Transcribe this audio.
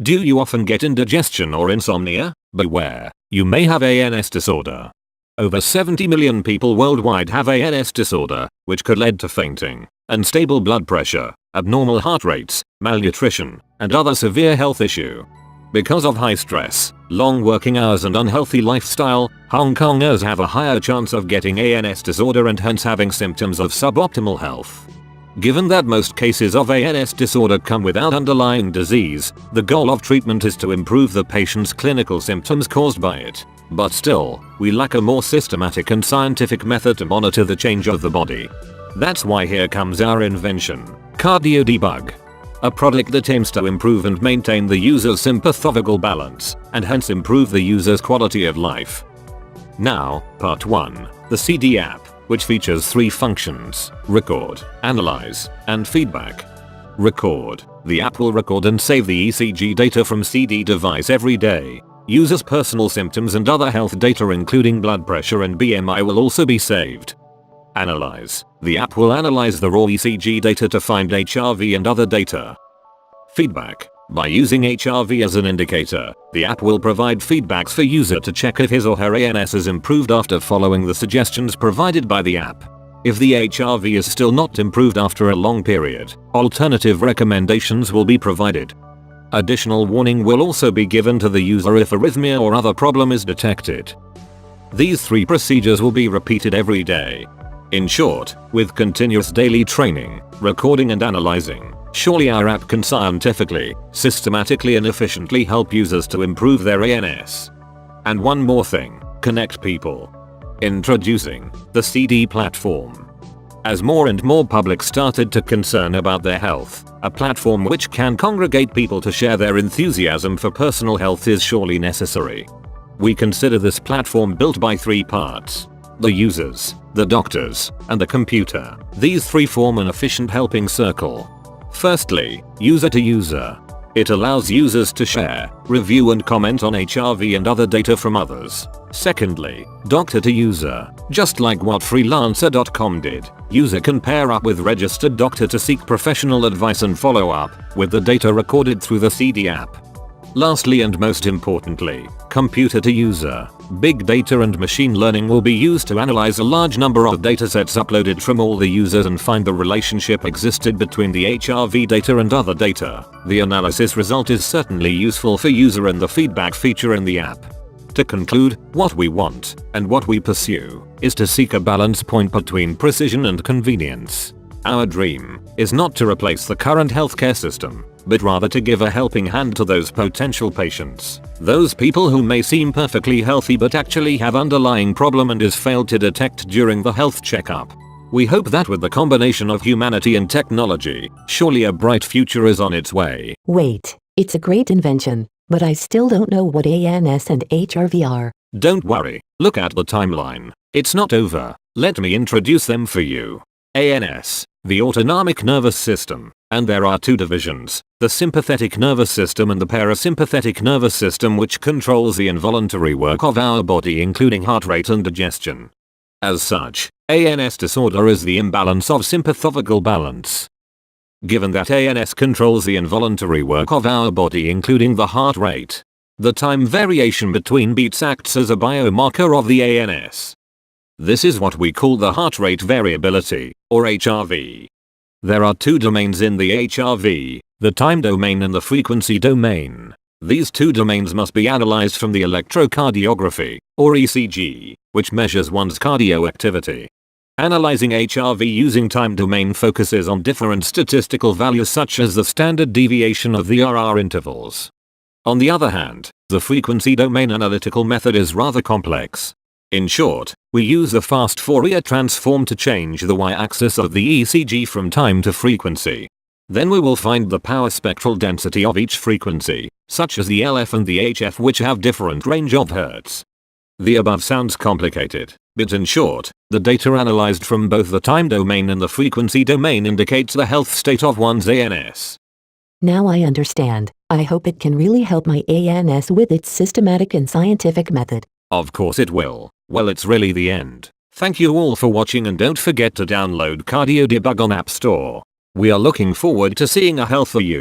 Do you often get indigestion or insomnia? Beware, you may have ANS disorder. Over 70 million people worldwide have ANS disorder, which could lead to fainting, unstable blood pressure, abnormal heart rates, malnutrition, and other severe health issue. Because of high stress, long working hours and unhealthy lifestyle, Hong Kongers have a higher chance of getting ANS disorder and hence having symptoms of suboptimal health. Given that most cases of ANS disorder come without underlying disease, the goal of treatment is to improve the patient's clinical symptoms caused by it. But still, we lack a more systematic and scientific method to monitor the change of the body. That's why here comes our invention, CardioDebug. A product that aims to improve and maintain the user's sympathological balance, and hence improve the user's quality of life. Now, part 1, the CD app, which features 3 functions: record, analyze, and feedback. Record. The app will record and save the ECG data from CD device every day. Users' personal symptoms and other health data including blood pressure and BMI will also be saved. Analyze. The app will analyze the raw ECG data to find HRV and other data. Feedback. By using HRV as an indicator, the app will provide feedbacks for user to check if his or her ANS is improved after following the suggestions provided by the app. If the HRV is still not improved after a long period, alternative recommendations will be provided. Additional warning will also be given to the user if arrhythmia or other problem is detected. These 3 procedures will be repeated every day. In short, with continuous daily training, recording and analyzing, surely our app can scientifically, systematically and efficiently help users to improve their ANS. And one more thing, connect people. Introducing the CD platform. As more and more public started to concern about their health, a platform which can congregate people to share their enthusiasm for personal health is surely necessary. We consider this platform built by 3 parts: the users, the doctors, and the computer. These 3 form an efficient helping circle. Firstly, user to user. It allows users to share, review and comment on HRV and other data from others. Secondly, doctor to user. Just like what freelancer.com did, user can pair up with registered doctor to seek professional advice and follow up with the data recorded through the CD app. Lastly and most importantly, computer to user. Big data and machine learning will be used to analyze a large number of datasets uploaded from all the users and find the relationship existed between the HRV data and other data. The analysis result is certainly useful for user and the feedback feature in the app. To conclude, what we want, and what we pursue, is to seek a balance point between precision and convenience. Our dream is not to replace the current healthcare system, but rather to give a helping hand to those potential patients. Those people who may seem perfectly healthy but actually have underlying problem and is failed to detect during the health checkup. We hope that with the combination of humanity and technology, surely a bright future is on its way. Wait, it's a great invention, but I still don't know what ANS and HRV are. Don't worry, look at the timeline. It's not over. Let me introduce them for you. ANS, the autonomic nervous system, and there are 2 divisions, the sympathetic nervous system and the parasympathetic nervous system, which controls the involuntary work of our body including heart rate and digestion. As such, ANS disorder is the imbalance of sympathological balance. Given that ANS controls the involuntary work of our body including the heart rate, the time variation between beats acts as a biomarker of the ANS. This is what we call the heart rate variability, or HRV. There are 2 domains in the HRV, the time domain and the frequency domain. These 2 domains must be analyzed from the electrocardiography, or ECG, which measures one's cardio activity. Analyzing HRV using time domain focuses on different statistical values such as the standard deviation of the RR intervals. On the other hand, the frequency domain analytical method is rather complex. In short, we use the fast Fourier transform to change the y-axis of the ECG from time to frequency. Then we will find the power spectral density of each frequency, such as the LF and the HF, which have different range of hertz. The above sounds complicated, but in short, the data analyzed from both the time domain and the frequency domain indicates the health state of one's ANS. Now I understand. I hope it can really help my ANS with its systematic and scientific method. Of course it will. Well, it's really the end. Thank you all for watching and don't forget to download CardioDebug on App Store. We are looking forward to seeing a healthier you.